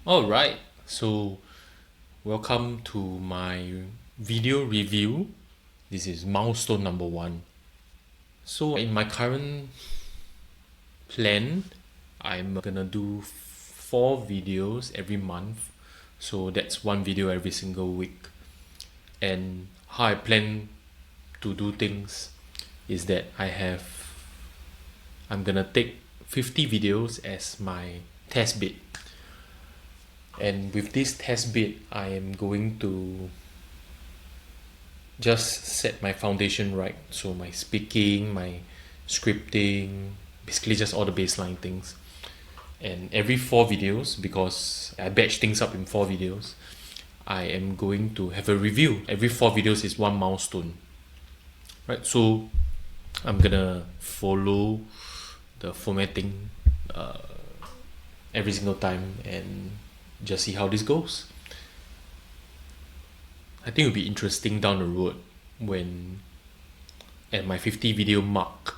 Alright, so welcome to my video review. This is milestone number 1. So in my current plan, I'm gonna do 4 videos every month. So that's one video every single week. And how I plan to do things is that I'm gonna take 50 videos as my test bed. And with this test bed, I am going to just set my foundation right. So my speaking, my scripting, basically just all the baseline things. And every 4 videos, because I batch things up in 4 videos, I am going to have a review. Every 4 videos is one milestone. Right, so I'm gonna follow the formatting every single time and just see how this goes. I think it'll be interesting down the road when at my 50 video mark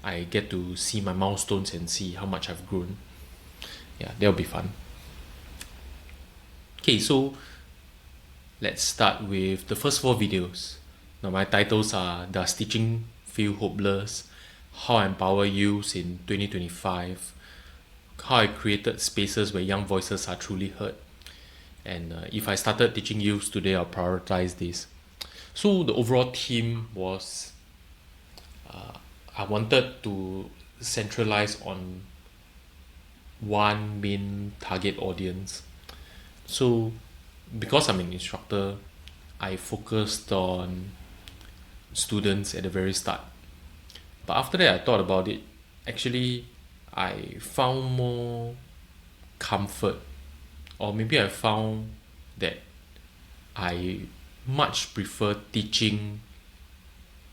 I get to see my milestones and see how much I've grown. Yeah, that'll be fun. Okay, so let's start with the first 4 videos. Now my titles are Does Teaching Feel Hopeless? How I Empower Youth in 2025, How I Created Spaces Where Young Voices Are Truly Heard, and if I started teaching youth today, I'll prioritize this. So the overall theme was I wanted to centralize on one main target audience. So because I'm an instructor, I focused on students at the very start. But after that, I thought about it. Actually, I found more comfort, or maybe I found that I much prefer teaching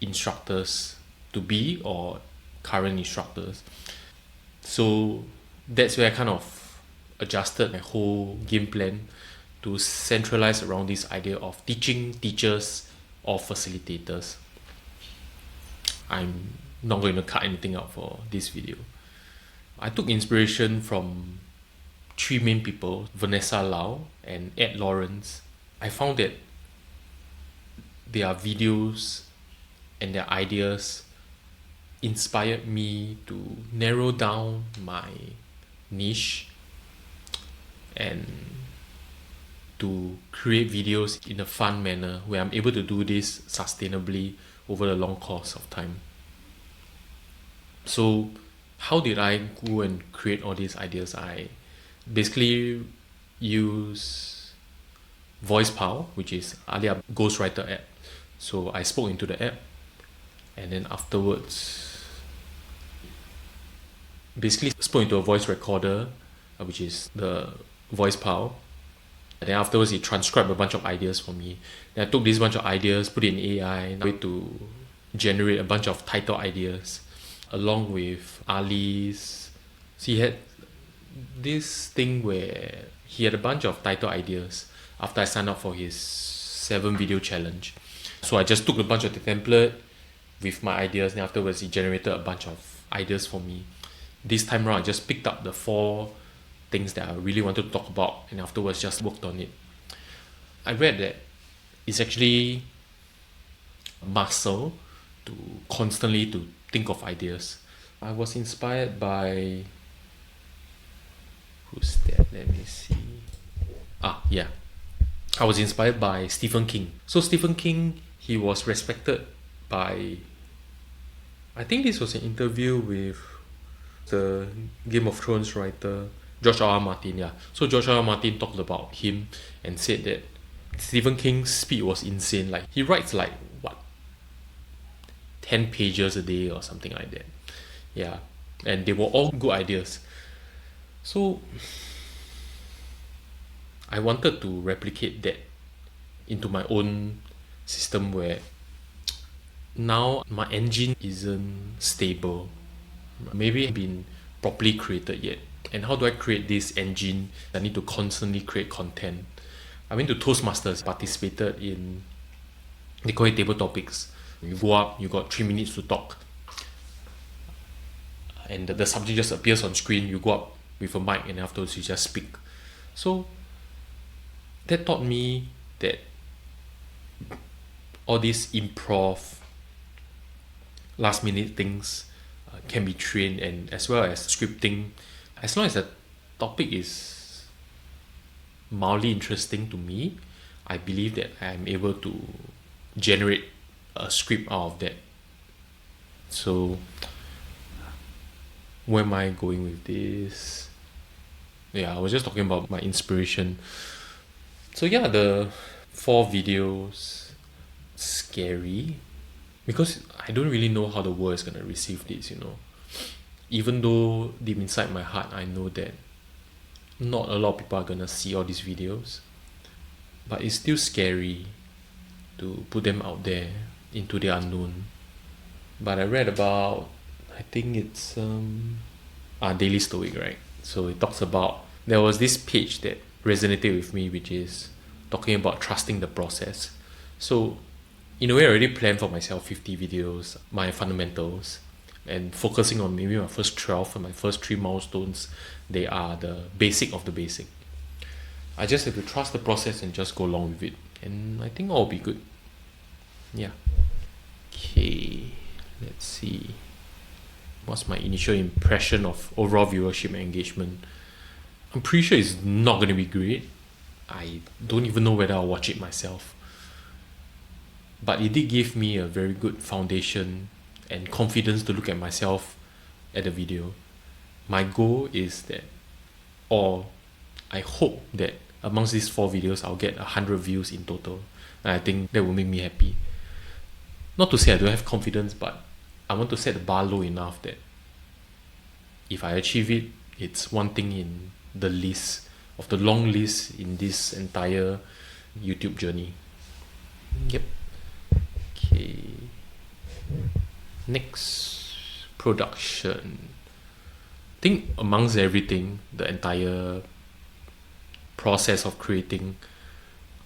instructors to be, or current instructors. So that's where I kind of adjusted my whole game plan to centralize around this idea of teaching teachers or facilitators. I'm not going to cut anything out for this video. I took inspiration from 3 main people, Vanessa Lau and Ed Lawrence. I found that their videos and their ideas inspired me to narrow down my niche and to create videos in a fun manner where I'm able to do this sustainably over a long course of time. So how did I go and create all these ideas? I basically use VoicePow, which is Alia Ghostwriter app. So I spoke into the app, and then afterwards basically spoke into a voice recorder, which is the VoicePow. And then afterwards it transcribed a bunch of ideas for me. Then I took this bunch of ideas, put it in AI, way to generate a bunch of title ideas along with Ali's. So he had this thing where he had a bunch of title ideas after I signed up for his 7 video challenge. So I just took a bunch of the template with my ideas, and afterwards he generated a bunch of ideas for me. This time around I just picked up the 4 things that I really wanted to talk about, and afterwards just worked on it. I read that it's actually muscle to constantly to think of ideas. I was inspired by, who's that? Let me see. Yeah. I was inspired by Stephen King. So Stephen King, he was respected by, I think this was an interview with the Game of Thrones writer George R. R. Martin. Yeah. So George R. R. Martin talked about him and said that Stephen King's speed was insane. Like he writes like what, 10 pages a day or something like that. Yeah. And they were all good ideas. So I wanted to replicate that into my own system where now my engine isn't stable. Maybe been properly created yet. And how do I create this engine? I need to constantly create content. I went to Toastmasters, participated in, they call it table topics. You go up, you got 3 minutes to talk. And the subject just appears on screen. You go up with a mic and afterwards you just speak. So that taught me that all these improv, last minute things can be trained, and as well as scripting, as long as the topic is mildly interesting to me, I believe that I'm able to generate a script out of that. So where am I going with this? Yeah, I was just talking about my inspiration. So yeah, the 4 videos, scary, because I don't really know how the world is gonna receive this, Even though deep inside my heart I know that not a lot of people are gonna see all these videos, but it's still scary to put them out there into the unknown. But I read about, I think it's Daily Stoic, right? So it talks about, there was this page that resonated with me, which is talking about trusting the process. So in a way, I already planned for myself 50 videos, my fundamentals, and focusing on maybe my first 12 and my first 3 milestones. They are the basic of the basic. I just have to trust the process and just go along with it, and I think all will be good. Yeah. Okay, let's see. What's my initial impression of overall viewership and engagement? I'm pretty sure it's not going to be great. I don't even know whether I'll watch it myself. But it did give me a very good foundation and confidence to look at myself at the video. My goal is that, or I hope that amongst these 4 videos, I'll get 100 views in total. And I think that will make me happy. Not to say I don't have confidence, but I want to set the bar low enough that if I achieve it, it's one thing in the list of the long list in this entire YouTube journey. Yep. Okay. Next, production. I think amongst everything, the entire process of creating,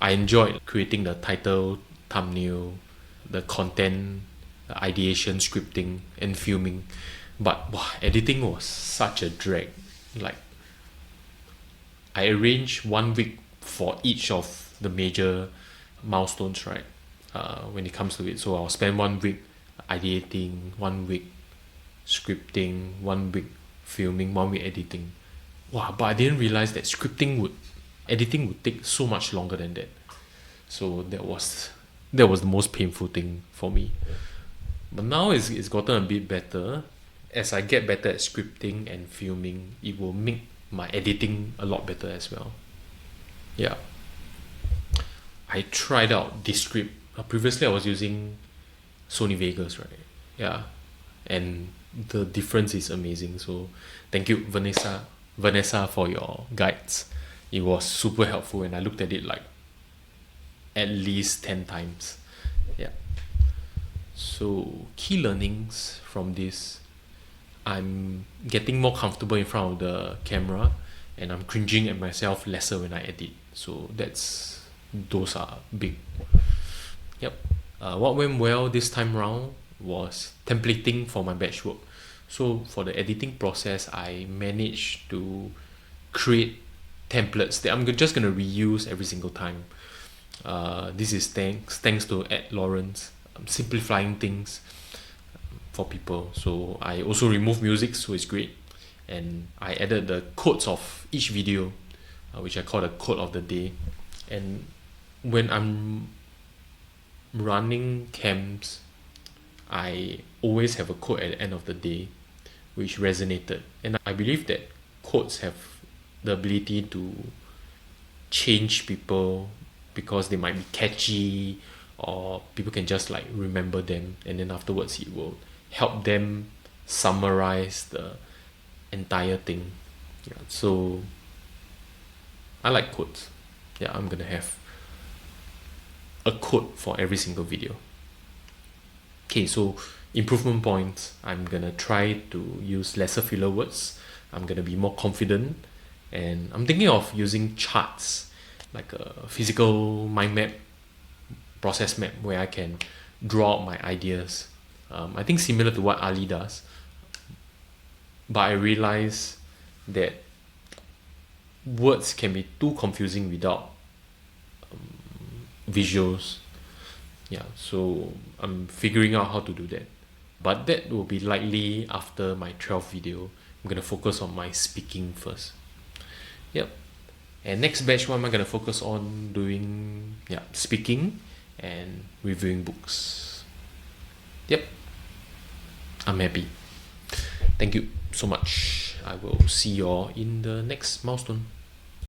I enjoyed creating the title, thumbnail, the content, the ideation, scripting, and filming. But editing was such a drag. Like, I arranged 1 week for each of the major milestones, right? When it comes to it. So I'll spend 1 week ideating, 1 week scripting, 1 week filming, 1 week editing. Wow, but I didn't realize that editing would take so much longer than that. So that was the most painful thing for me. But now it's gotten a bit better. As I get better at scripting and filming, it will make my editing a lot better as well. Yeah. I tried out Descript. Previously I was using Sony Vegas, right? Yeah. And the difference is amazing. So thank you, Vanessa, for your guides. It was super helpful, and I looked at it like at least 10 times. Yeah. So key learnings from this: I'm getting more comfortable in front of the camera, and I'm cringing at myself lesser when I edit. So those are big. Yep. What went well this time round was templating for my batch work. So for the editing process, I managed to create templates that I'm just gonna reuse every single time. This is thanks to Ed Lawrence, simplifying things for people. So I also removed music, so it's great, and I added the quotes of each video, which I call the quote of the day. And when I'm running camps, I always have a quote at the end of the day which resonated, and I believe that quotes have the ability to change people because they might be catchy, or people can just like remember them, and then afterwards it will help them summarize the entire thing. Yeah, so I like quotes. Yeah, I'm gonna have a quote for every single video. Okay, so improvement points: I'm gonna try to use lesser filler words. I'm gonna be more confident, and I'm thinking of using charts, like a physical mind map, process map, where I can draw out my ideas. I think similar to what Ali does, but I realize that words can be too confusing without visuals. Yeah, so I'm figuring out how to do that. But that will be likely after my 12th video. I'm gonna focus on my speaking first. Yep. And next batch, what am I gonna focus on doing? Yeah, speaking and reviewing books. Yep. I'm happy. Thank you so much. I will see you all in the next milestone.